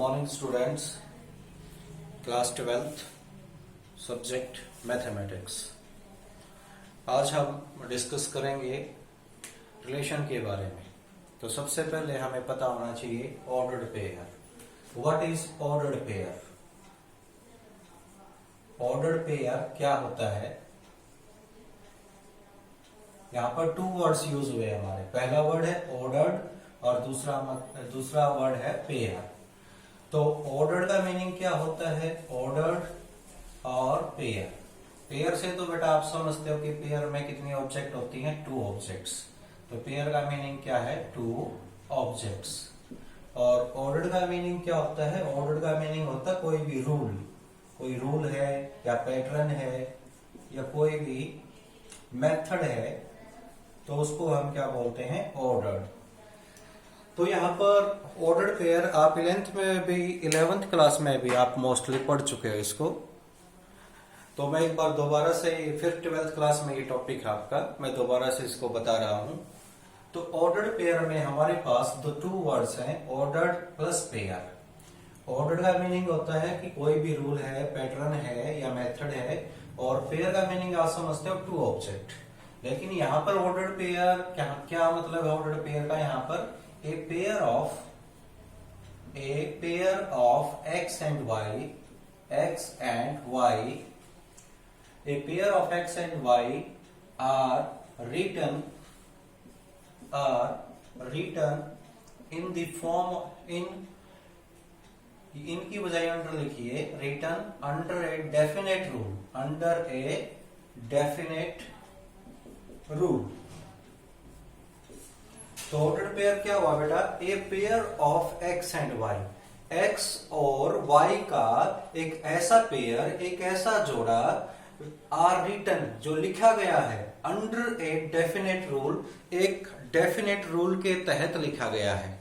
Morning students, class 12th subject mathematics. आज हम discuss करेंगे रिलेशन के बारे में। तो सबसे पहले हमें पता होना चाहिए ordered pair. What is ordered pair? Ordered pair क्या होता है? यहाँ पर टू वर्ड्स यूज हुए हमारे। पहला वर्ड है ऑर्डर्ड और दूसरा वर्ड है पेयर। तो ऑर्डर्ड का मीनिंग क्या होता है? ऑर्डर्ड और पेयर। पेयर से तो बेटा आप समझते हो कि पेयर में कितनी ऑब्जेक्ट होती हैं? Two objects. तो पेयर का मीनिंग क्या है? Two objects. और ऑर्डर्ड का मीनिंग क्या होता है? ऑर्डर्ड का मीनिंग होता है कोई रूल है या पैटर्न है या कोई भी मेथड है, तो उसको हम क्या बोलते हैं? ऑर्डर्ड। तो यहाँ पर ऑर्डर्ड पेयर आप 11th क्लास में भी आप मोस्टली पढ़ चुके हो इसको। तो मैं एक बार दोबारा से, फिर 12th क्लास में ये टॉपिक है आपका, मैं दोबारा से इसको बता रहा हूं। तो ऑर्डर्ड पेयर में हमारे पास दो टू वर्ड्स हैं, ऑर्डर्ड प्लस पेयर। ऑर्डर्ड का मीनिंग होता है कि कोई भी रूल है, पैटर्न है या मेथड है, और पेयर का मीनिंग आप समझते हो टू ऑब्जेक्ट। लेकिन यहाँ पर ऑर्डर्ड पेयर क्या मतलब है? ऑर्डर्ड पेयर का यहाँ पर a pair of x and y, a pair of x and y are written in the form इनकी बजाय अंडर लिखिए, written under a definite rule। तो ऑर्डर्ड पेयर क्या हुआ बेटा? A pair of x and y. X और y का एक ऐसा पेयर, एक ऐसा जोड़ा, आर रिटन, जो लिखा गया है, अंडर ए डेफिनेट रूल, एक डेफिनेट रूल के तहत लिखा गया है।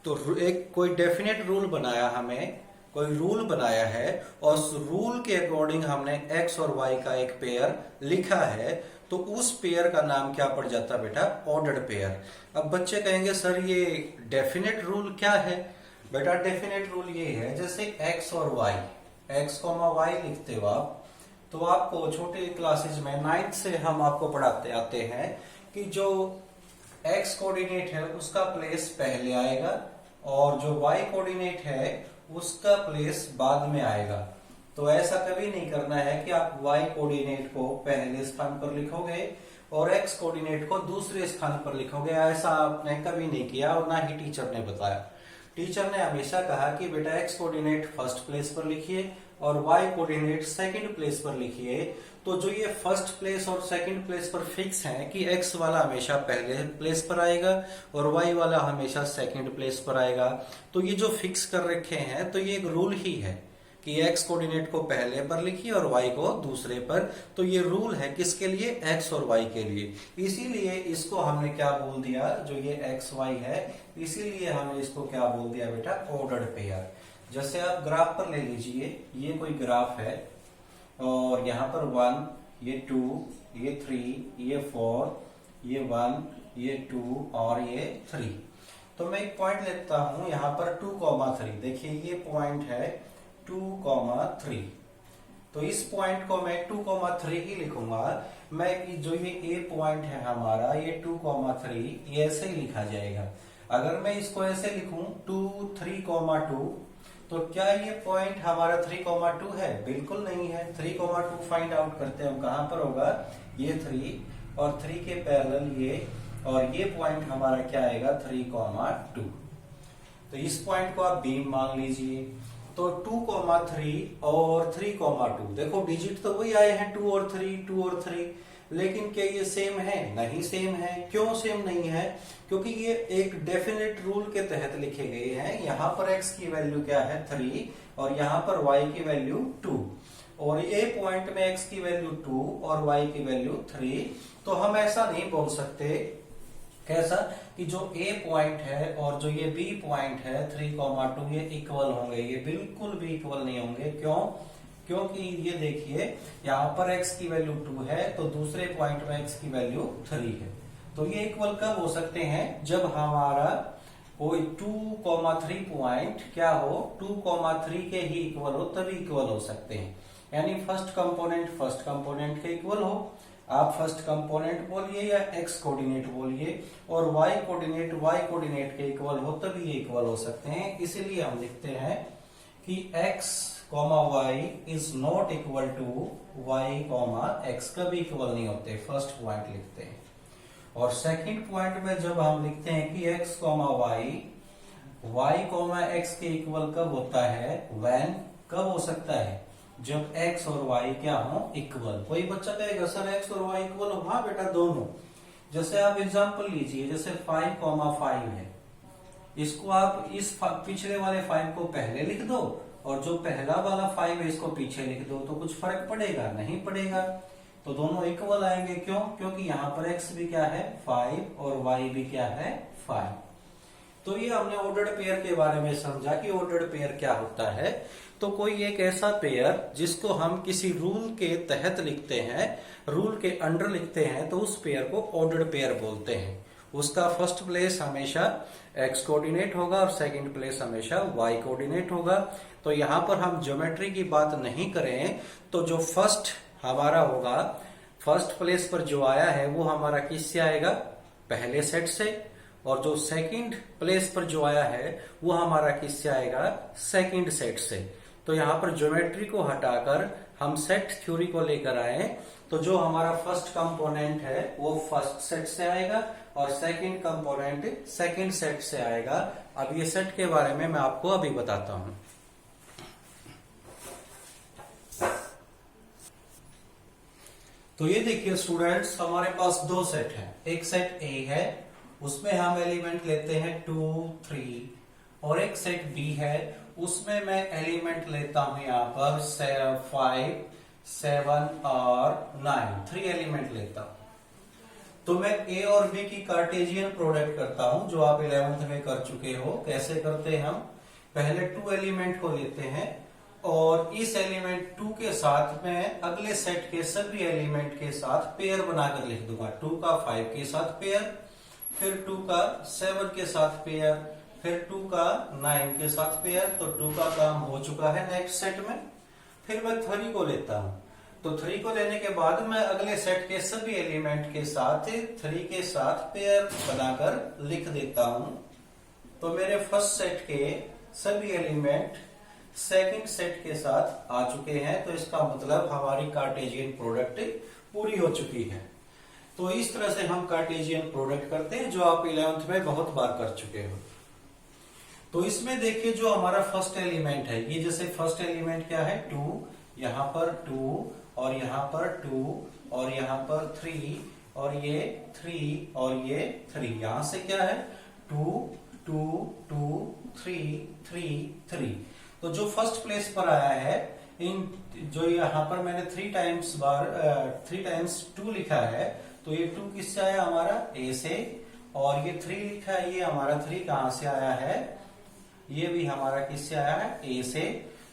तो एक कोई डेफिनेट रूल बनाया, हमें कोई रूल बनाया है और उस रूल के अकॉर्डिंग हमने एक्स और वाई का एक पेयर लिखा है, तो उस पेयर का नाम क्या पड़ जाता है बेटा? Ordered pair. अब बच्चे कहेंगे सर ये डेफिनेट रूल क्या है? बेटा डेफिनेट रूल ये है, जैसे एक्स और वाई, एक्स कॉमा वाई लिखते हो आप, तो आपको छोटे क्लासेज में 9th से हम आपको पढ़ाते आते हैं कि जो एक्स कोऑर्डिनेट है उसका प्लेस पहले आएगा और जो वाई कोऑर्डिनेट है उसका प्लेस बाद में आएगा। तो ऐसा कभी नहीं करना है कि आप y कोऑर्डिनेट को पहले स्थान पर लिखोगे और x कोऑर्डिनेट को दूसरे स्थान पर लिखोगे। ऐसा आपने कभी नहीं किया और ना ही टीचर ने बताया। टीचर ने हमेशा कहा कि बेटा x कोऑर्डिनेट फर्स्ट प्लेस पर लिखिए और y कोऑर्डिनेट सेकंड प्लेस पर लिखिए। तो जो ये फर्स्ट प्लेस और सेकंड प्लेस पर फिक्स है कि x वाला हमेशा पहले प्लेस पर आएगा और y वाला हमेशा सेकंड प्लेस पर आएगा। तो ये जो फिक्स कर रखे हैं, तो ये एक रूल ही है कि x कोऑर्डिनेट को पहले पर लिखिए और y को दूसरे पर। तो ये रूल है किसके लिए? x और y के लिए। इसीलिए इसको हमने क्या बोल दिया, जो ये x y है, इसीलिए हमने इसको क्या बोल दिया बेटा? Ordered pair. जैसे आप ग्राफ पर ले लीजिए, ये कोई ग्राफ है और यहाँ पर 1, ये 2, ये 3, ये 4, ये 1, ये 2 और ये 3। तो मैं एक पॉइंट लेता हूं यहाँ पर 2,3। देखिए ये पॉइंट है 2,3। तो इस पॉइंट को मैं 2,3 ही लिखूंगा। मैं जो ये ए पॉइंट है हमारा, ये 2,3, ये ऐसे ही लिखा जाएगा। अगर मैं इसको ऐसे लिखूं 2, 3,2, तो क्या ये पॉइंट हमारा 3,2 है? बिल्कुल नहीं है। 3,2 फाइंड आउट करते हैं हम, कहां पर होगा? ये 3 और 3 के पैरेलल ये, और ये पॉइंट हमारा क्या आएगा? 3,2। तो इस पॉइंट को आप बी मान लीजिए। तो 2,3 और 3,2, देखो डिजिट तो वही आए हैं, 2 और 3, लेकिन क्या ये सेम है? नहीं सेम है। क्यों सेम नहीं है? क्योंकि ये एक डेफिनेट रूल के तहत लिखे गए हैं। यहाँ पर x की वैल्यू क्या है? 3 और यहाँ पर y की वैल्यू 2, और ये पॉइंट में x की वैल्यू 2 और y की वैल्यू 3। तो हम ऐसा नहीं बोल सकते, कैसा? कि जो A पॉइंट है और जो ये B पॉइंट है 3,2, ये इक्वल होंगे। ये बिल्कुल भी इक्वल नहीं होंगे। क्यों? क्योंकि ये देखिए यहाँ पर x की वैल्यू 2 है, तो दूसरे पॉइंट में x की वैल्यू 3 है। तो ये इक्वल कब हो सकते हैं? जब हमारा कोई 2,3 पॉइंट क्या हो 2,3 के ही इक्वल हो तभी इक्वल हो सकते हैं। यानी फर्स्ट कंपोनेंट के इक्वल हो। आप फर्स्ट कंपोनेंट बोलिए या एक्स कोऑर्डिनेट बोलिए और वाई कोऑर्डिनेट के इक्वल हो तभी ये इक्वल हो सकते हैं। इसीलिए हम लिखते हैं कि x, y is not equal to y, x कभी इक्वल नहीं होते। फर्स्ट पॉइंट लिखते हैं। और सेकंड पॉइंट में जब हम लिखते हैं कि x, y, x के इक्वल कब होता है, व्हेन कब हो सकता है, जब x और y क्या हो इक्वल। कोई बच्चा कहेगा सर x और y इक्वल हो, हाँ बेटा दोनों। जैसे आप एग्जांपल लीजिए, जैसे 5,5 है, इसको आप इस पिछले वाले 5 को पहले लिख दो और जो पहला वाला 5 है इसको पीछे लिख दो, तो कुछ फर्क पड़ेगा? नहीं पड़ेगा। तो दोनों इक्वल आएंगे। क्यों? क्योंकि यहाँ पर x भी क्या है 5 और y भी क्या है 5। तो ये हमने ऑर्डर्ड पेयर के बारे में समझा कि ऑर्डर्ड पेयर क्या होता है। तो कोई एक ऐसा पेयर जिसको हम किसी रूल के तहत लिखते हैं, रूल के अंडर लिखते हैं, तो उस पेयर को ऑर्डर्ड पेयर बोलते हैं। उसका फर्स्ट प्लेस हमेशा एक्स कोऑर्डिनेट होगा और सेकंड प्लेस हमेशा वाई कोऑर्डिनेट होगा। तो यहाँ पर हम ज्योमेट्री की बात नहीं करें तो जो फर्स्ट हमारा होगा, फर्स्ट प्लेस पर जो आया है वो हमारा किससे आएगा, पहले सेट से, और जो सेकंड प्लेस पर जो आया है वो हमारा किससे आएगा, सेकंड सेट से। तो यहाँ पर ज्योमेट्री को हटाकर हम सेट थ्योरी को लेकर आए, तो जो हमारा फर्स्ट कंपोनेंट है वो फर्स्ट सेट से आएगा और सेकंड कंपोनेंट सेकंड सेट से आएगा। अब ये सेट के बारे में मैं आपको अभी बताता हूं। तो ये देखिए स्टूडेंट्स, हमारे पास दो सेट है। एक सेट ए है, उसमें हम एलिमेंट लेते हैं 2, 3, और एक सेट बी है, उसमें मैं एलिमेंट लेता हूं यहाँ पर 5, 7 और 9, 3 एलिमेंट लेता हूं। तो मैं ए और बी की कार्टेशियन प्रोडक्ट करता हूं, जो आप 11th में कर चुके हो। कैसे करते हैं हम, पहले 2 एलिमेंट को लेते हैं और इस एलिमेंट 2 के साथ मैं अगले सेट के सभी एलिमेंट के साथ पेयर बनाकर लिख दूंगा। 2 का 5 के साथ पेयर, फिर 2 का 7 के साथ पेयर, फिर 2 का 9 के साथ पेयर। तो 2 का काम हो चुका है नेक्स्ट सेट में। फिर मैं 3 को लेता हूं, तो 3 को लेने के बाद मैं अगले सेट के सभी एलिमेंट के साथ 3 के साथ पेयर बनाकर लिख देता हूं। तो मेरे फर्स्ट सेट के सभी एलिमेंट सेकंड सेट के साथ आ चुके हैं। तो इसका मतलब हमारी कार्टेशियन प्रोडक्ट पूरी हो चुकी है। तो इस तरह से हम कार्टेशियन प्रोडक्ट करते हैं, जो आप 11th में बहुत बार कर चुके हो। तो इसमें देखिए जो हमारा फर्स्ट एलिमेंट है, ये जैसे फर्स्ट एलिमेंट क्या है 2, यहां पर 2 और यहां पर 2 और यहां पर 3 और ये 3 और ये 3, यहां से क्या है 2, 2, 2, 3, 3, 3। तो जो फर्स्ट प्लेस पर आया है, इन जो यहाँ पर मैंने 3 टाइम्स 2 लिखा है, तो ये 2 किससे आया हमारा ए से, और ये 3 लिखा है, ये हमारा 3 कहां से आया है, ये भी हमारा किससे आया है ए से।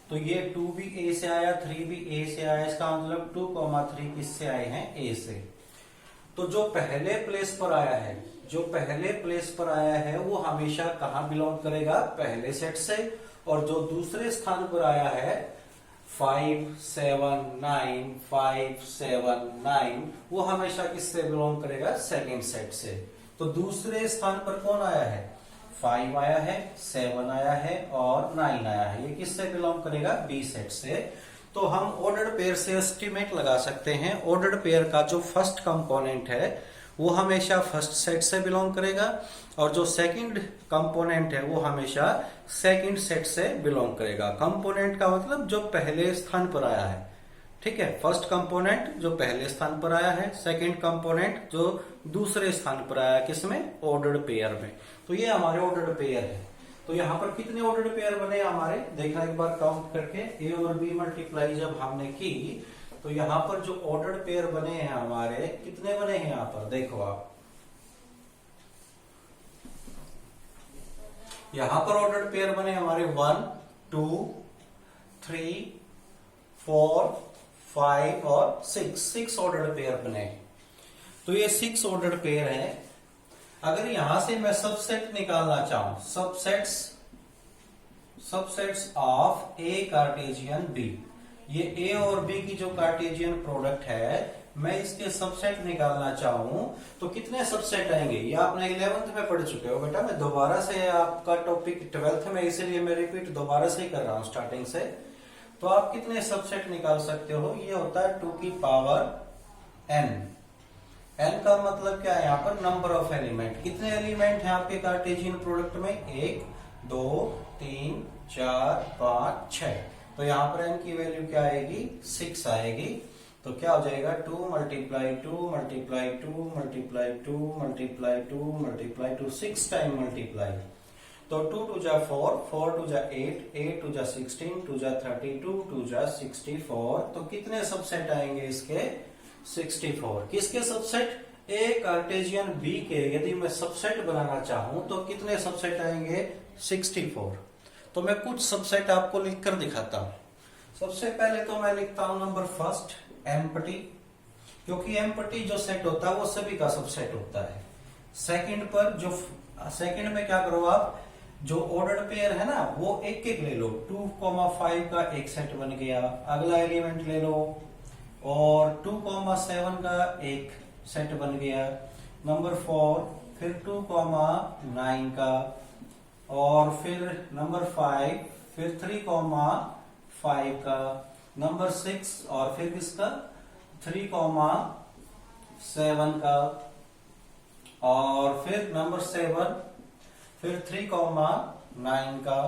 तो ये 2 भी ए से आया, 3 भी ए से आया, इसका मतलब 2, 3 किससे आए हैं ए से। तो जो पहले प्लेस पर आया है, जो पहले प्लेस पर आया है वो हमेशा कहां बिलोंग करेगा, पहले सेट से। और जो दूसरे स्थान पर आया है 5, 7, 9, 5, 7, 9, वो हमेशा किससे बिलोंग करेगा, सेकंड सेट से। तो दूसरे स्थान पर कौन आया है, 5 आया है, 7 आया है और 9 आया है, ये किससे बिलोंग करेगा, बी सेट से। तो हम ऑर्डर्ड पेयर से एस्टिमेट लगा सकते हैं, ऑर्डर्ड पेयर का जो फर्स्ट कंपोनेंट है वो हमेशा फर्स्ट सेट से बिलोंग करेगा और जो सेकंड कंपोनेंट है वो हमेशा सेकंड सेट से बिलोंग करेगा। कंपोनेंट का मतलब जो पहले स्थान पर आया है, ठीक है। फर्स्ट कंपोनेंट जो पहले स्थान पर आया है, सेकंड कंपोनेंट जो दूसरे स्थान पर आया है, किसमें, ऑर्डर्ड पेयर में। तो ये हमारे ऑर्डर्ड पेयर है। तो यहाँ पर कितने ऑर्डर्ड पेयर बने हमारे, देखना एक बार काउंट करके, ए और बी मल्टीप्लाई जब हमने की तो यहाँ पर जो ऑर्डर्ड पेयर बने हैं हमारे, कितने बने हैं यहाँ पर, देखो आप यहाँ पर ऑर्डर्ड पेयर बने हमारे 1, 2, 3, 4, 5 और 6 ऑर्डर्ड पेयर बने। तो ये 6 ऑर्डर्ड पेयर है। अगर यहां से मैं सबसेट निकालना चाहूं, subsets of A Cartesian B, ये ए और बी की जो कार्टेशियन प्रोडक्ट है, मैं इसके सबसेट निकालना चाहूं तो कितने सबसेट आएंगे? ये आपने 11th में पढ़ चुके हो बेटा, मैं दोबारा से आपका टॉपिक 12th में, इसीलिए मैं रिपीट दोबारा से ही कर रहा हूं स्टार्टिंग से। तो आप कितने सबसेट निकाल सकते हो? ये होता है 2 की पावर n। n का मतलब क्या है? यहाँ पर नंबर ऑफ एलिमेंट। कितने एलिमेंट हैं आपके कार्टेशियन प्रोडक्ट में? 1 2 3 4 5 6। तो यहाँ पर n की वैल्यू क्या आएगी? 6 आएगी। तो क्या हो जाएगा? 2 multiply 2 multiply 2 multiply 2 multiply 2 multiply 2, 6 time multiply. तो 2 2 जा 4, 4 2 जा 8, 8 2 जा 16, 2 जा 32, 2 जा 64। तो कितने सबसेट आएंगे इसके? 64। किसके सबसेट? ए कार्टेशियन बी के यदि मैं सबसेट बनाना चाहूं तो कितने सबसेट आएंगे? 64। तो मैं कुछ सबसेट आपको लिखकर दिखाता हूं। सबसे पहले तो मैं लिखता हूं नंबर फर्स्ट, एम्प्टी, क्योंकि एम्प्टी जो सेट होता है वो सभी का सबसेट होता है। सेकंड पर जो सेकंड में क्या करो आप, जो ऑर्डर्ड पेयर है ना वो एक एक ले लो। 2,5 का एक सेट बन गया, अगला एलिमेंट ले लो। और 2,7 का एक सेट बन गया। नंबर 4, फिर 2,9 का, और फिर नंबर 5, फिर 3,5 का, नंबर 6, और फिर किसका? 3,7 का, और फिर नंबर 7, फिर 3,9 का।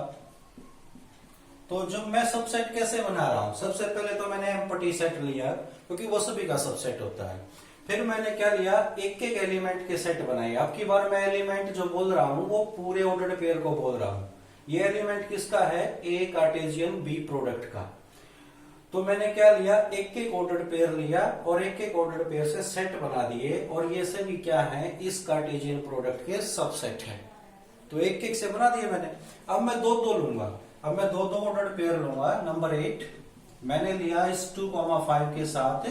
तो जब मैं सबसेट कैसे बना रहा हूं? सबसे पहले तो मैंने एम्प्टी सेट लिया, क्योंकि वो सभी का सबसेट होता है। फिर मैंने क्या लिया? एक एक एलिमेंट के सेट बनाए। अब की बार मैं एलिमेंट जो बोल रहा हूं वो पूरे ऑर्डर्ड पेयर को बोल रहा हूं। ये एलिमेंट किसका है? ए कार्टेशियन बी प्रोडक्ट का। तो मैंने क्या लिया? एक एक ऑर्डर्ड पेयर लिया और एक एक ऑर्डर्ड पेयर से सेट बना दिए, और ये सभी क्या है? इस कार्टेशियन प्रोडक्ट के सबसेट है। तो एक एक से बना दिए मैंने। अब मैं दो दो लूंगा। अब मैं दो दो ऑर्डर्ड पेयर लूंगा। नंबर 8 मैंने लिया इस 2,5 के साथ,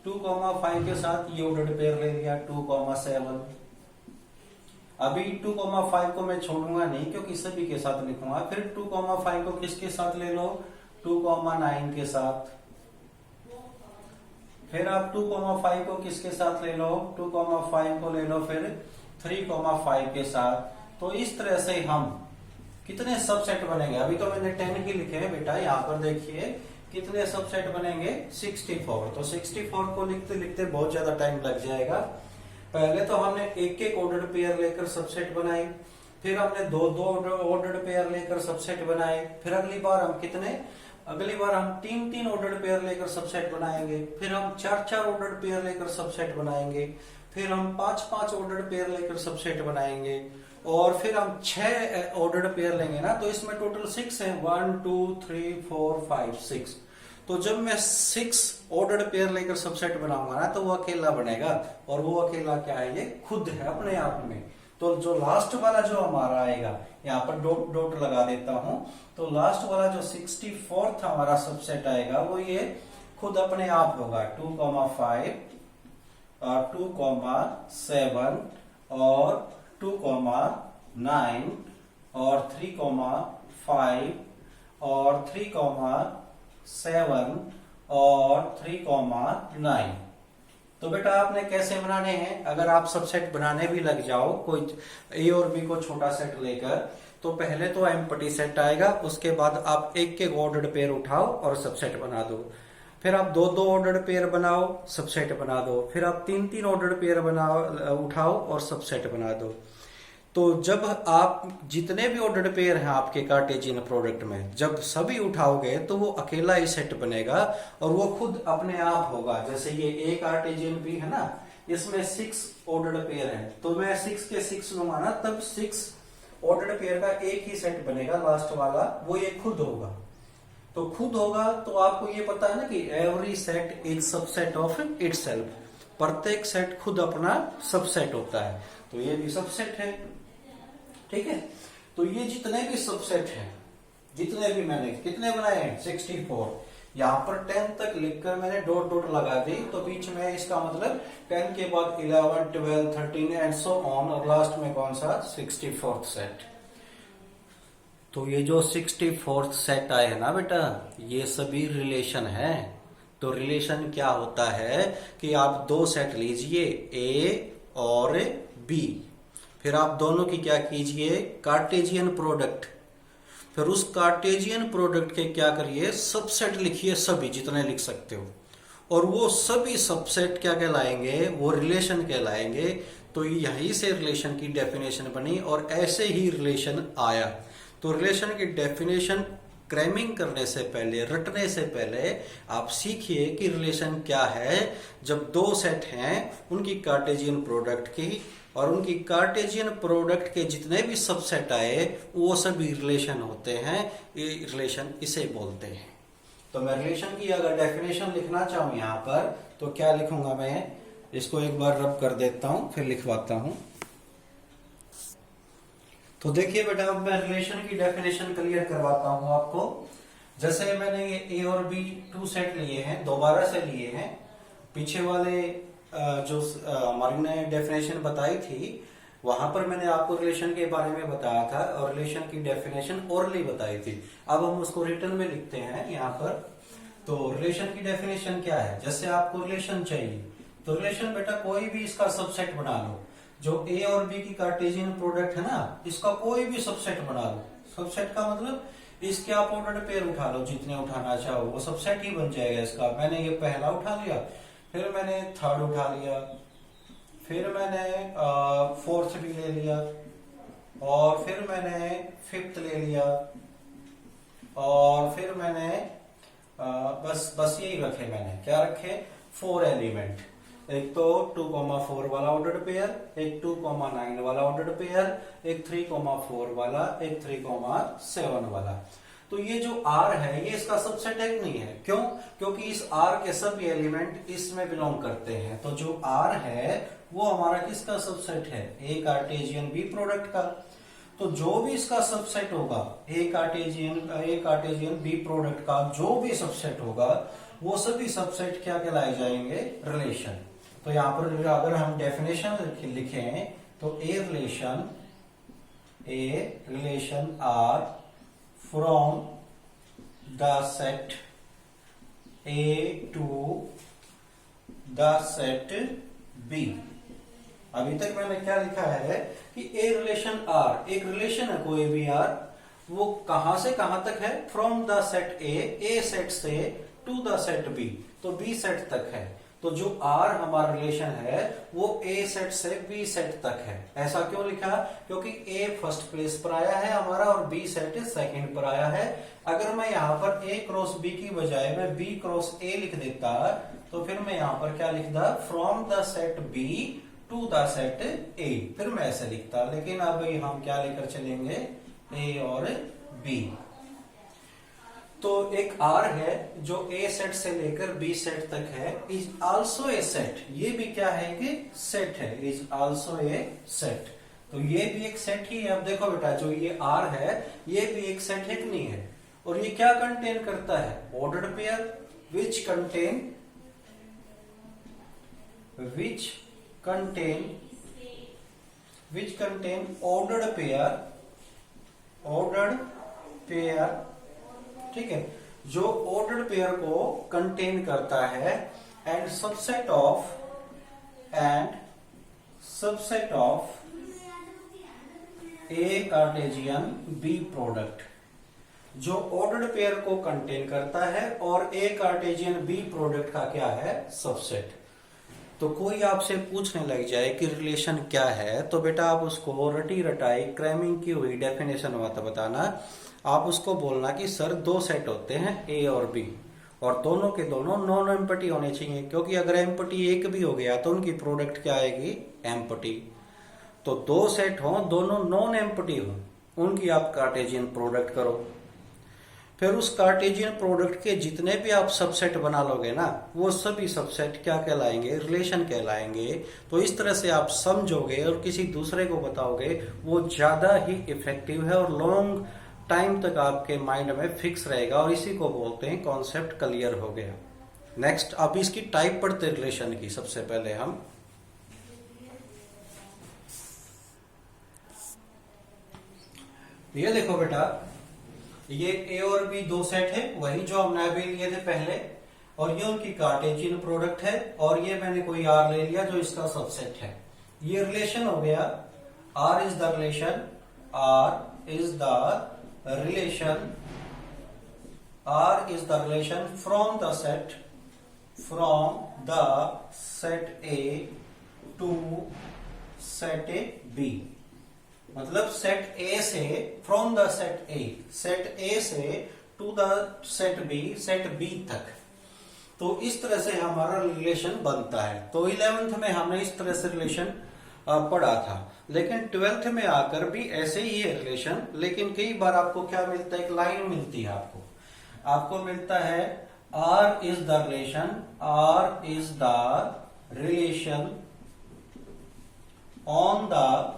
2,5 के साथ ये ऑर्डर्ड पेयर ले लिया 2,7। अभी 2,5 को मैं छोड़ूंगा नहीं, क्योंकि सभी के साथ लिखूंगा। फिर 2,5 को किसके साथ ले लो? 2,9 के साथ। फिर आप 2,5 को किसके साथ ले लो? 2,5 को ले लो फिर 3,5 के साथ। तो इस तरह से हम कितने सबसेट बनेंगे? अभी तो मैंने 10 की लिखे हैं बेटा, यहाँ पर देखिए कितने सबसेट बनेंगे? 64। तो 64 को लिखते लिखते बहुत ज्यादा टाइम लग जाएगा। पहले तो हमने एक एक ऑर्डर्ड पेयर लेकर सबसेट बनाए, फिर हमने दो दो ऑर्डर्ड पेयर लेकर सबसेट बनाए, फिर अगली बार हम तीन तीन ऑर्डर्ड पेयर लेकर सबसेट बनाएंगे, फिर हम चार चार ऑर्डर्ड पेयर लेकर सबसेट बनाएंगे, फिर हम पांच पांच ऑर्डर्ड पेयर लेकर सबसेट बनाएंगे, और फिर हम 6 ऑर्डर्ड पेयर लेंगे ना, तो इसमें टोटल 6 है। 1 2 3 4 5 6। तो जब मैं 6 ऑर्डर्ड पेयर लेकर सबसेट बनाऊंगा ना, तो वो अकेला बनेगा, और वो अकेला क्या है? ये खुद है अपने आप में। तो जो लास्ट वाला जो हमारा आएगा, यहाँ पर डॉट डॉट लगा देता हूं, तो लास्ट वाला जो 64th हमारा सबसेट आएगा वो ये खुद अपने आप होगा। 2,5 और 2,7 और 2,9 और 3,5 और 3,7 और 3,9। तो बेटा आपने कैसे बनाने हैं? अगर आप सबसेट बनाने भी लग जाओ, कोई ए और बी को छोटा सेट लेकर, तो पहले तो एम्प्टी सेट आएगा, उसके बाद आप एक एक ऑर्डर्ड पेयर उठाओ और सबसेट बना दो। फिर आप दो दो ऑर्डर्ड पेयर बनाओ, सबसेट बना दो। फिर आप तीन तीन ऑर्डर्ड पेयर उठाओ और सबसेट बना दो। तो जब आप जितने भी ऑर्डर्ड पेयर हैं आपके कार्टेशियन प्रोडक्ट में, जब सभी उठाओगे तो वो अकेला ही सेट बनेगा, और वो खुद अपने आप होगा। जैसे ये ए कार्टेशियन भी है ना, इसमें 6 ऑर्डर्ड पेयर है, तो मैं 6 के 6 लूंगा ना, तब 6 ऑर्डर्ड पेयर का एक ही सेट बनेगा, लास्ट वाला, वो ये खुद होगा। तो खुद होगा तो आपको ये पता है ना कि every set is subset of itself. प्रत्येक सेट खुद अपना सबसेट होता है, तो ये भी सबसेट है। ठीक है, तो ये जितने भी सबसेट हैं, जितने भी मैंने कितने बनाए हैं? 64। यहाँ पर 10 तक लिखकर मैंने डॉट डॉट लगा दी, तो बीच में इसका मतलब 10 के बाद 11, 12, 13 एंड सो ऑन, और लास्ट में कौन सा 64th सेट। तो ये जो 64th सेट आए है ना बेटा, ये सभी रिलेशन है। तो रिलेशन क्या होता है कि आप दो सेट लीजिए ए और बी, फिर आप दोनों की क्या कीजिए कार्टेजियन प्रोडक्ट, फिर उस कार्टेजियन प्रोडक्ट के क्या करिए सबसेट लिखिए, सभी जितने लिख सकते हो, और वो सभी सबसेट क्या कहलाएंगे, वो रिलेशन कहलाएंगे। तो यहीं से रिलेशन की डेफिनेशन बनी और ऐसे ही रिलेशन आया। तो रिलेशन की डेफिनेशन क्रैमिंग करने से पहले, रटने से पहले आप सीखिए कि रिलेशन क्या है। जब दो सेट हैं उनकी कार्टेजियन प्रोडक्ट की और उनकी कार्टेजियन प्रोडक्ट के जितने भी सबसेट आए वो सभी रिलेशन होते हैं, ये रिलेशन इसे बोलते हैं। तो मैं रिलेशन की अगर डेफिनेशन लिखना चाहूं यहाँ पर तो क्या लिखूंगा, मैं इसको एक बार रब कर देता हूं फिर लिखवाता हूं। तो देखिए बेटा, अब मैं रिलेशन की डेफिनेशन क्लियर करवाता हूं आपको। जैसे मैंने ये ए और बी टू सेट लिए हैं, दोबारा से लिए हैं। पीछे वाले जो हमारी ने डेफिनेशन बताई थी वहां पर मैंने आपको रिलेशन के बारे में बताया था और रिलेशन की डेफिनेशन ओरली बताई थी। अब हम उसको रिटर्न में लिखते हैं यहाँ पर। तो रिलेशन की डेफिनेशन क्या है, जैसे आपको रिलेशन चाहिए तो रिलेशन बेटा कोई भी इसका सबसेट बना लो। जो ए और बी की कार्टेशियन प्रोडक्ट है ना, इसका कोई भी सबसेट बना लो। सबसेट का मतलब इसके आप ऑर्डर्ड पेयर उठा लो, जितने उठाना चाहो वो सबसेट ही बन जाएगा इसका। मैंने ये पहला उठा लिया, फिर मैंने थर्ड उठा लिया, फिर मैंने फोर्थ भी ले लिया, और फिर मैंने फिफ्थ ले लिया, और फिर मैंने बस यही रखे। मैंने क्या रखे, 4 एलिमेंट। एक तो 2,4 वाला ऑर्डर्ड पेयर, एक 2,9 वाला ऑर्डर्ड पेयर, एक 3,4 वाला, एक 3,7 वाला। तो ये जो R है ये इसका सबसेट एक नहीं है। क्यों? क्योंकि इस R के सभी एलिमेंट इसमें बिलोंग करते हैं। तो जो R है वो हमारा किसका सबसेट है, ए कार्टेशियन बी प्रोडक्ट का। तो जो भी इसका सबसेट होगा, ए कार्टेशियन बी प्रोडक्ट का जो भी सबसेट होगा वो सभी सबसेट क्या कहलाए जाएंगे, रिलेशन। तो यहां पर अगर हम डेफिनेशन लिखें तो a relation R from the set A to the set B. अभी तक मैंने क्या लिखा है कि ए रिलेशन आर, एक रिलेशन है कोई भी आर, वो कहां से कहां तक है, from the set A set से टू द सेट बी, तो बी सेट तक है। तो जो आर हमारा रिलेशन है वो ए सेट से बी सेट तक है। ऐसा क्यों लिखा, क्योंकि ए फर्स्ट प्लेस पर आया है हमारा और बी सेट सेकंड पर आया है। अगर मैं यहाँ पर ए क्रॉस बी की बजाय मैं बी क्रॉस ए लिख देता तो फिर मैं यहाँ पर क्या लिखता, from the set B to the set A, फिर मैं ऐसे लिखता। लेकिन अब हम क्या लेकर चलेंगे, ए और बी। तो एक R है जो A सेट से लेकर B सेट तक है, इज आल्सो ए सेट। ये भी क्या है कि सेट है, इज आल्सो ए सेट। तो ये भी एक सेट ही है। अब देखो बेटा, जो ये R है ये भी एक सेट है कि नहीं है, और ये क्या कंटेन करता है, ordered pair which contain ordered pair, ठीक है, जो ऑर्डर्ड पेयर को कंटेन करता है, and subset of A Cartesian B product, जो ऑर्डर्ड पेयर को कंटेन करता है और ए कार्टेशियन बी प्रोडक्ट का क्या है, सबसेट। तो कोई आपसे पूछने लग जाए कि रिलेशन क्या है, तो बेटा आप उसको रटी रटाई क्रैमिंग की हुई डेफिनेशन बताना। आप उसको बोलना कि सर दो सेट होते हैं ए और बी, और दोनों के दोनों नॉन एम्प्टी होने चाहिए, क्योंकि अगर एम्प्टी एक भी हो गया तो उनकी प्रोडक्ट क्या आएगी, एम्प्टी। तो दो सेट हो, दोनों नॉन एम्प्टी हो, उनकी आप कार्टेशियन प्रोडक्ट करो। फिर उस कार्टेशियन प्रोडक्ट के जितने भी आप सबसेट बना लोगे ना, वो सभी सबसेट क्या कहलाएंगे, रिलेशन कहलाएंगे। तो इस तरह से आप समझोगे और किसी दूसरे को बताओगे, वो ज्यादा ही इफेक्टिव है और लॉन्ग टाइम तक आपके माइंड में फिक्स रहेगा और इसी को बोलते हैं कॉन्सेप्ट क्लियर हो गया। नेक्स्ट, अब इसकी टाइप पढ़ते रिलेशन की। सबसे पहले हम ये देखो बेटा, ये ए और बी दो सेट है, वही जो हमने अभी लिए थे पहले, और ये उनकी कार्टेशियन प्रोडक्ट है, और ये मैंने कोई आर ले लिया जो इसका सबसेट है। ये रिलेशन हो गया, R is the relation, R is the relation, R is the relation from the set A to set A B. मतलब सेट ए से, फ्रॉम द सेट ए से टू द सेट बी तक। तो इस तरह से हमारा रिलेशन बनता है। तो 11th में हमने इस तरह से रिलेशन पढ़ा था, लेकिन 12th में आकर भी ऐसे ही है रिलेशन, लेकिन कई बार आपको क्या मिलता है, एक लाइन मिलती है आपको मिलता है R is the relation on the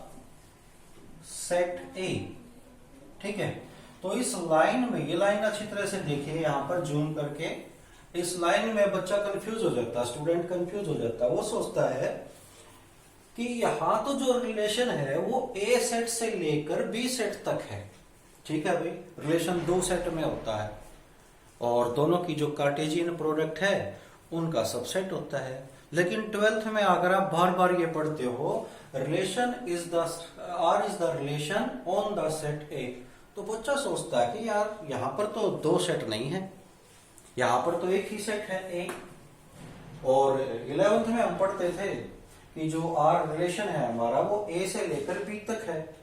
set A. ठीक है, तो इस लाइन में, ये लाइन अच्छी तरह से देखिए यहां पर जूम करके, इस लाइन में बच्चा कंफ्यूज हो जाता है, स्टूडेंट कंफ्यूज हो जाता है। वो सोचता है कि यहां तो जो रिलेशन है वो ए सेट से लेकर बी सेट तक है। ठीक है भाई, रिलेशन दो सेट में होता है और दोनों की जो कार्टेशियन प्रोडक्ट है उनका सबसेट होता है। लेकिन 12th में अगर आप बार बार ये पढ़ते हो relation is the R is the relation on the set A, तो बच्चा सोचता है कि यार यहां पर तो दो सेट नहीं है, यहां पर तो एक ही सेट है ए। और 11th में हम पढ़ते थे कि जो आर रिलेशन है हमारा वो ए से लेकर बी तक है,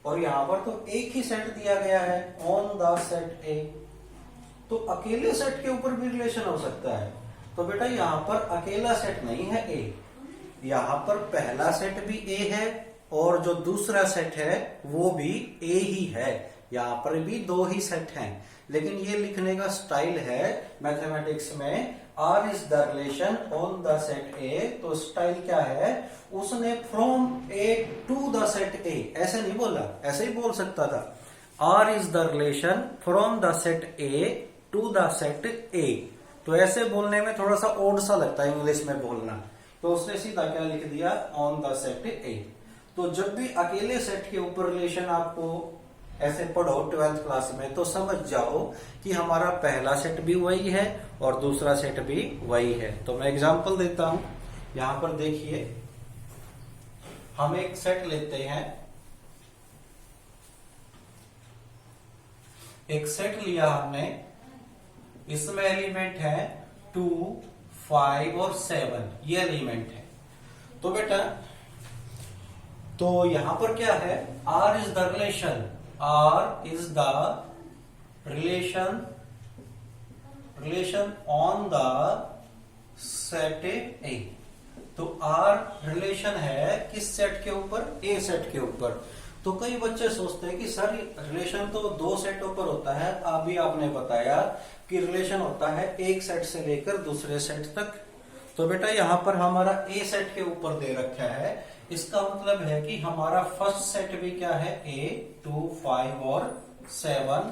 और यहां पर तो एक ही सेट दिया गया है ऑन द सेट ए। तो अकेले सेट के ऊपर भी रिलेशन हो सकता है। तो बेटा यहां पर अकेला सेट नहीं है ए, यहां पर पहला सेट भी ए है और जो दूसरा सेट है वो भी ए ही है। यहां पर भी दो ही सेट हैं, लेकिन ये लिखने का स्टाइल है मैथमेटिक्स में R is the relation on the set A. तो स्टाइल क्या है, उसने from A to the set A ऐसे नहीं बोला, ऐसे ही बोल सकता था R is the relation from the set A to the set A. तो ऐसे बोलने में थोड़ा सा ओड सा लगता है इंग्लिश में बोलना, तो उसने सीधा क्या लिख दिया, ऑन द सेट ए। तो जब भी अकेले सेट के ऊपर रिलेशन आपको ऐसे पढ़ो 12th क्लास में, तो समझ जाओ कि हमारा पहला सेट भी वही है और दूसरा सेट भी वही है। तो मैं एग्जांपल देता हूं, यहां पर देखिए, हम एक सेट लेते हैं, एक सेट लिया हमने, इसमें एलिमेंट है 2, 5 और 7, ये एलिमेंट है। तो बेटा तो यहां पर क्या है, R is the relation, R is the relation on the set A. तो आर रिलेशन है किस सेट के ऊपर, ए सेट के ऊपर। तो कई बच्चे सोचते हैं कि सर रिलेशन तो दो सेटों पर होता है, अभी आपने बताया कि रिलेशन होता है एक सेट से लेकर दूसरे सेट तक। तो बेटा यहाँ पर हमारा ए सेट के ऊपर दे रखा है, इसका मतलब है कि हमारा फर्स्ट सेट भी क्या है, ए 2, 5 और 7,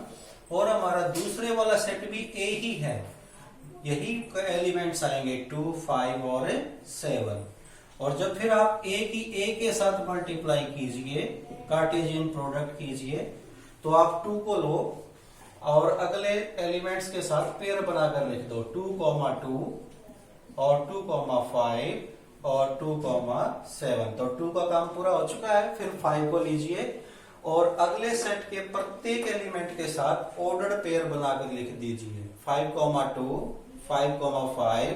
और हमारा दूसरे वाला सेट भी ए ही है, यही एलिमेंट्स आएंगे 2, 5 और 7। और जब फिर आप ए की ए के साथ मल्टीप्लाई कीजिए, कार्टेशियन प्रोडक्ट कीजिए, तो आप 2 को लो और अगले एलिमेंट्स के साथ पेयर बनाकर लिख दो, 2,2 और 2,5 और 2,7। तो 2 का काम पूरा हो चुका है। फिर 5 को लीजिए और अगले सेट के प्रत्येक एलिमेंट के साथ ऑर्डर्ड पेयर बनाकर लिख दीजिए, 5,2, 5,5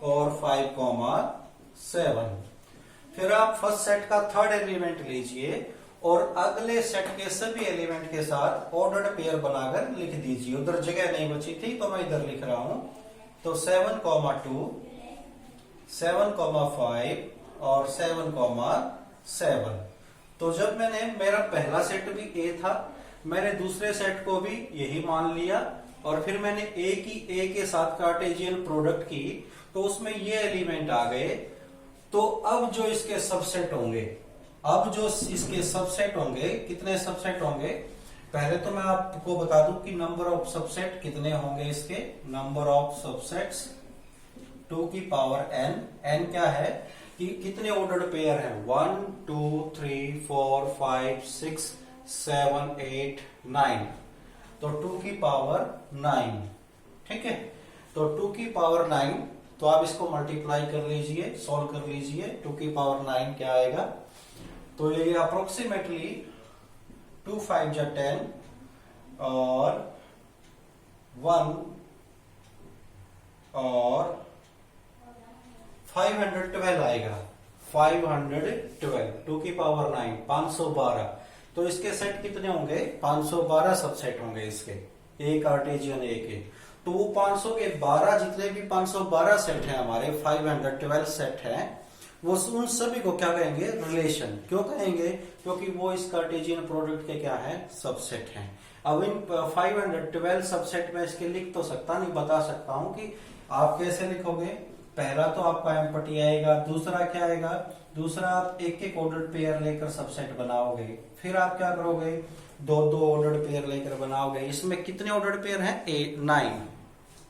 और 5,7। फिर आप फर्स्ट सेट का थर्ड एलिमेंट लीजिए और अगले सेट के सभी एलिमेंट के साथ ऑर्डर्ड पेयर बनाकर लिख दीजिए। उधर जगह नहीं बची थी तो मैं इधर लिख रहा हूं। तो 7,2, 7,5 और 7,7। तो जब मैंने, मेरा पहला सेट भी ए था, मैंने दूसरे सेट को भी यही मान लिया और फिर मैंने ए की ए के साथ कार्टेशियन प्रोडक्ट की, तो उसमें ये एलिमेंट आ गए। तो अब जो इसके सबसेट होंगे, अब जो इसके सबसेट होंगे, कितने सबसेट होंगे, पहले तो मैं आपको बता दूं कि नंबर ऑफ सबसेट कितने होंगे इसके। नंबर ऑफ सबसेट्स 2 की पावर n। n क्या है कि कितने ऑर्डर्ड पेयर हैं, 1 2 3 4 5 6 7 8 9, तो 2 की पावर 9। ठीक है, तो 2 की पावर 9, तो आप इसको मल्टीप्लाई कर लीजिए, सॉल्व कर लीजिए। 2 की पावर 9 क्या आएगा, तो ये अप्रोक्सीमेटली 2 5 जा 10 और 1 और 512 आएगा। 512 2 की पावर 9 512। तो इसके सेट कितने होंगे, 512 सबसेट होंगे इसके, एक कार्टेशियन ए के। तो वो 500 के 12 जितने भी 512 सेट हैं हमारे, 512 सेट हैं, वो उन सभी को क्या कहेंगे, रिलेशन। क्यों कहेंगे, क्योंकि वो इस कार्टेशियन प्रोडक्ट के क्या है, सबसेट हैं। अब इन 512 सबसेट में इसके लिख तो सकता नहीं, बता सकता हूं कि आप कैसे लिखोगे। पहला तो आपका एम्पटी आएगा, दूसरा क्या आएगा, दूसरा आप एक एक ऑर्डर्ड पेयर लेकर सबसेट बनाओगे, फिर आप क्या करोगे, दो दो ऑर्डर्ड पेयर लेकर बनाओगे। इसमें कितने ऑर्डर्ड पेयर हैं,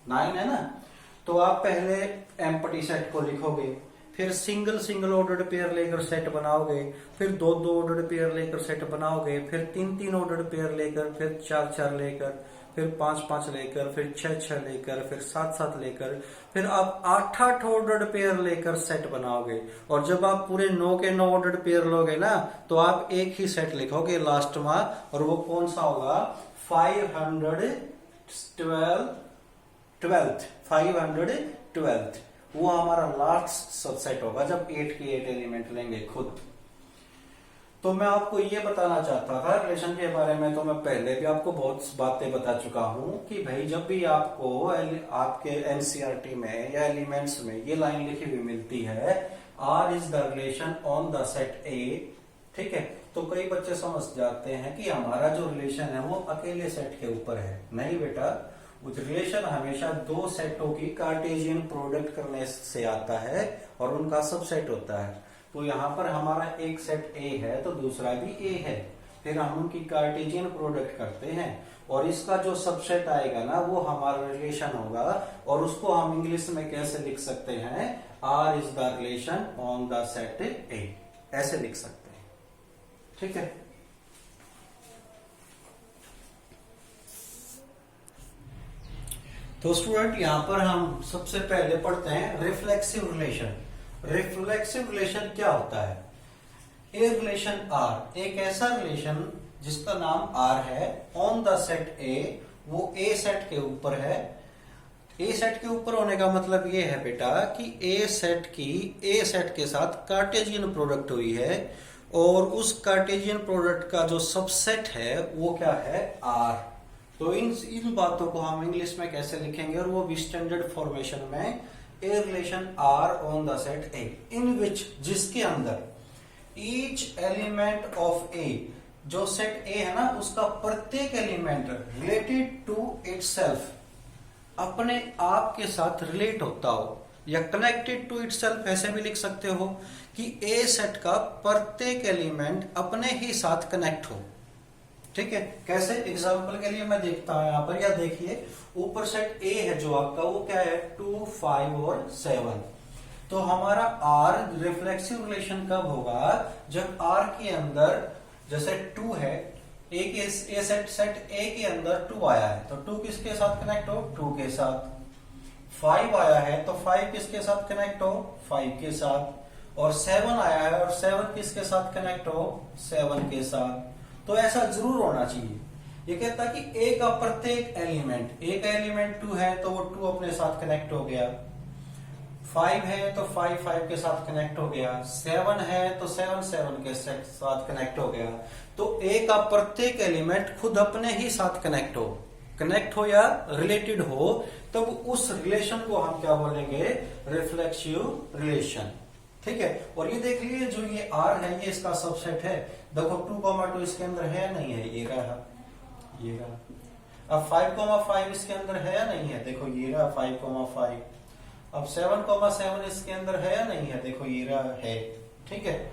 9 है ना। तो आप पहले एम्पटी सेट को लिखोगे, फिर सिंगल सिंगल ऑर्डर्ड पेयर लेकर सेट बनाओगे, फिर दो दो ऑर्डर्ड पेयर लेकर सेट बनाओगे, फिर तीन तीन ऑर्डर्ड पेयर लेकर, फिर चार चार लेकर, फिर पांच पांच लेकर, फिर छह छह लेकर, फिर सात सात लेकर, फिर आप आठ आठ ऑर्डर्ड पेयर लेकर सेट बनाओगे। और जब आप पूरे 9 के 9 ऑर्डर्ड पेयर लोगे ना, तो आप एक ही सेट लिखोगे लास्ट में, और वो कौन सा होगा, 512 वो हमारा लास्ट सबसेट होगा जब 8 के 8 एलिमेंट लेंगे खुद। तो मैं आपको ये बताना चाहता था रिलेशन के बारे में, तो मैं पहले भी आपको बहुत बातें बता चुका हूं कि भाई जब भी आपको आपके एनसीईआरटी में या एलिमेंट्स में ये लाइन लिखी हुई मिलती है, R is the relation on the set A, ठीक है, तो कई बच्चे समझ जाते हैं कि हमारा जो रिलेशन है वो अकेले सेट के ऊपर है। नहीं बेटा, रिलेशन हमेशा दो सेटों की कार्टेशियन प्रोडक्ट करने से आता है और उनका सबसेट होता है। तो यहाँ पर हमारा एक सेट ए है तो दूसरा भी ए है, फिर हम उनकी कार्टेशियन प्रोडक्ट करते हैं और इसका जो सबसेट आएगा ना वो हमारा रिलेशन होगा। और उसको हम इंग्लिश में कैसे लिख सकते हैं, R is the relation on the set A, ऐसे लिख सकते हैं। ठीक है, तो स्टूडेंट यहां पर हम सबसे पहले पढ़ते हैं रिफ्लेक्सिव रिलेशन। रिफ्लेक्सिव रिलेशन क्या होता है, ए रिलेशन आर, एक ऐसा रिलेशन जिसका नाम आर है, ऑन द सेट ए, वो ए सेट के ऊपर है। ए सेट के ऊपर होने का मतलब ये है बेटा कि ए सेट की ए सेट के साथ कार्टेशियन प्रोडक्ट हुई है और उस कार्टेशियन प्रोडक्ट का जो सबसेट है वो क्या है, आर। तो इन बातों को हम इंग्लिश में कैसे लिखेंगे, और वो भी स्टैंडर्ड फॉर्मेशन में, a relation R on the set A, in which, जिसके अंदर ईच एलिमेंट ऑफ ए, जो सेट ए है ना उसका प्रत्येक एलिमेंट रिलेटेड टू इटसेल्फ, अपने आप के साथ रिलेट होता हो, या कनेक्टेड टू इटसेल्फ ऐसे भी लिख सकते हो कि ए सेट का प्रत्येक एलिमेंट अपने ही साथ कनेक्ट हो। ठीक है, कैसे, एग्जाम्पल के लिए मैं देखता हूं यहां पर, या देखिए ऊपर सेट ए है जो आपका, वो क्या है, 2 5 और 7। तो हमारा आर रिफ्लेक्सिव रिलेशन कब होगा, जब आर के अंदर जैसे 2 है, ए सेट ए के अंदर 2 आया है तो 2 किसके साथ कनेक्ट हो, 2 के साथ। 5 आया है तो 5 किसके साथ कनेक्ट हो, 5 के साथ। और 7 आया है और 7 किसके साथ कनेक्ट हो, 7 के साथ। तो ऐसा जरूर होना चाहिए। ये कहता कि ए का प्रत्येक एलिमेंट, एक एलिमेंट 2 है तो वो 2 अपने साथ कनेक्ट हो गया, 5 है तो 5 5 के साथ कनेक्ट हो गया, 7 है तो 7 7 के साथ कनेक्ट हो गया। तो ए का प्रत्येक एलिमेंट खुद अपने ही साथ कनेक्ट हो या रिलेटेड हो, तब उस रिलेशन को हम क्या बोलेंगे, रिफ्लेक्सिव रिलेशन। ठीक है, और ये देख लीजिए जो ये आर है ये इसका सबसेट है। देखो 2, 2 इसके अंदर है या नहीं है, ये रहा। अब 5, 5 इसके अंदर है या नहीं है, देखो ये रहा 5, 5। अब 7, 7 इसके अंदर है या नहीं है, देखो ये रहा है। ठीक है,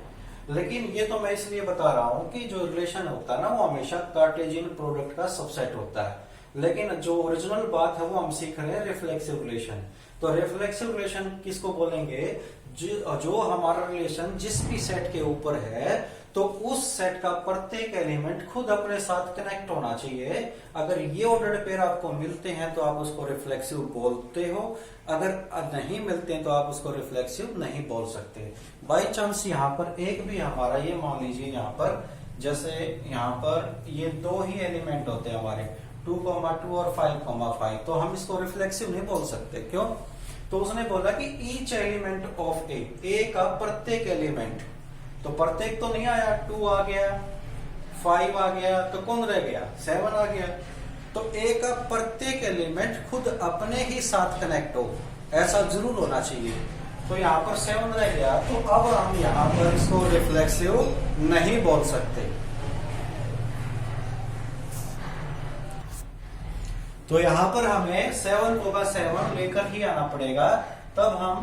लेकिन ये तो मैं इसलिए बता रहा हूं कि जो रिलेशन होता है ना वो हमेशा कार्टेशियन प्रोडक्ट का सबसेट होता है, लेकिन जो ओरिजिनल बात है वो हम सीख रहे हैं रिफ्लेक्सिव रिलेशन। तो रिफ्लेक्सिव रिलेशन किसको बोलेंगे? जो हमारा रिलेशन जिस भी सेट के ऊपर है तो उस सेट का प्रत्येक एलिमेंट खुद अपने साथ कनेक्ट होना चाहिए। अगर ये ऑर्डर्ड पेयर आपको मिलते हैं तो आप उसको रिफ्लेक्सिव बोलते हो, अगर नहीं मिलते हैं तो आप उसको रिफ्लेक्सिव नहीं बोल सकते। बाई चांस यहाँ पर एक भी हमारा, ये मान लीजिए यहाँ पर, जैसे यहाँ पर ये दो ही एलिमेंट होते हैं हमारे 2,2 और 5,5, तो हम इसको रिफ्लेक्सिव नहीं बोल सकते। क्यों? तो उसने बोला कि ईच एलिमेंट ऑफ ए का प्रत्येक एलिमेंट, तो प्रत्येक तो नहीं आया, 2 आ गया, 5 आ गया, तो कौन रह गया? 7 आ गया। तो ए का प्रत्येक एलिमेंट खुद अपने ही साथ कनेक्ट हो, ऐसा जरूर होना चाहिए। तो यहाँ पर 7 रह गया, तो अब हम यहाँ पर इसको रिफ्लेक्सिव नहीं बोल सकते। तो यहाँ पर हमें 7 होगा 7 लेकर ही आना पड़ेगा, तब हम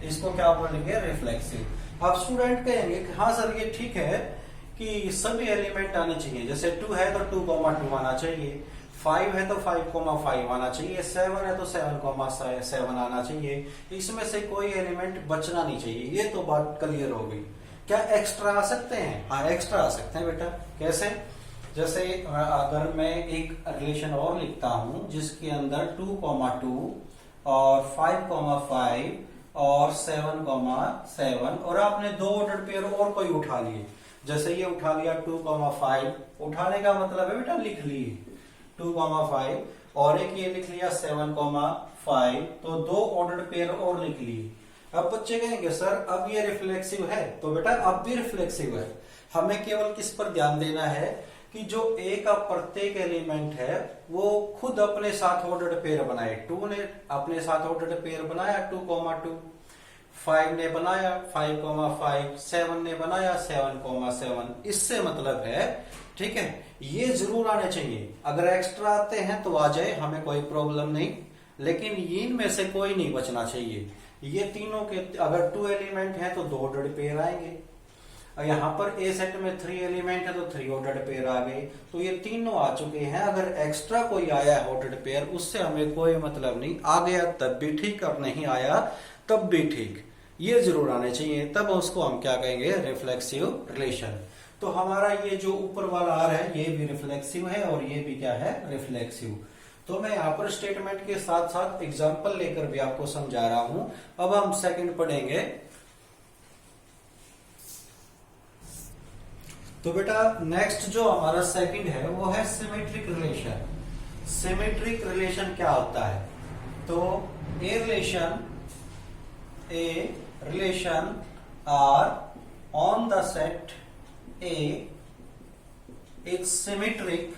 इसको क्या बोलेंगे? रिफ्लेक्सिव। अब स्टूडेंट कहेंगे कि हाँ सर ये ठीक है कि सभी एलिमेंट आने चाहिए, जैसे 2 है तो 2,2 आना चाहिए, 5 है तो 5,5 आना चाहिए, 7 है तो 7,7 आना चाहिए, इसमें से कोई एलिमेंट बचना नहीं चाहिए। ये तो बात क्लियर हो गई। क्या एक्स्ट्रा आ सकते हैं? हाँ एक्स्ट्रा आ सकते हैं बेटा। कैसे? जैसे अगर मैं एक रिलेशन और लिखता हूं जिसके अंदर 2,2 और 5,5 और 7,7 और आपने दो ऑर्डर पेयर और कोई उठा लिए, जैसे ये उठा लिया 2,5, उठाने का मतलब है बेटा लिख लिए 2,5 और एक ये लिख लिया 7,5, तो दो ऑर्डर पेयर और लिख लिए। अब बच्चे कहेंगे सर अब ये रिफ्लेक्सिव है, तो बेटा अब भी रिफ्लेक्सिव है। हमें केवल किस पर ध्यान देना है कि जो ए का प्रत्येक एलिमेंट है वो खुद अपने साथ ऑर्डर्ड पेयर बनाए। 2 ने अपने साथ ऑर्डर्ड पेयर बनाया 2,2, 5 ने बनाया 5,5, 7 ने बनाया 7,7। इससे मतलब है, ठीक है, ये जरूर आने चाहिए। अगर एक्स्ट्रा आते हैं तो आ जाए, हमें कोई प्रॉब्लम नहीं, लेकिन इनमें से कोई नहीं बचना चाहिए। ये तीनों के अगर 2 एलिमेंट है तो 2 ऑर्डर्ड पेयर आएंगे, यहाँ पर ए सेट में 3 एलिमेंट है तो 3 ऑर्डर्ड पेयर आ गए, तो ये तीनों आ चुके हैं। अगर एक्स्ट्रा कोई आया है ऑर्डर्ड पेयर, उससे हमें कोई मतलब नहीं, आ गया तब भी ठीक और नहीं आया तब भी ठीक, ये जरूर आने चाहिए, तब उसको हम क्या कहेंगे? Reflexive relation. तो हमारा ये जो ऊपर वाला आ रहा है ये भी रिफ्लेक्सिव है और ये भी क्या है? रिफ्लेक्सिव। तो मैं यहाँ पर स्टेटमेंट के साथ साथ एग्जाम्पल लेकर भी आपको समझा रहा हूं। अब हम सेकंड पढ़ेंगे। तो बेटा नेक्स्ट जो हमारा सेकंड है वो है सिमेट्रिक रिलेशन। सिमेट्रिक रिलेशन क्या होता है? तो a relation R on the set A is symmetric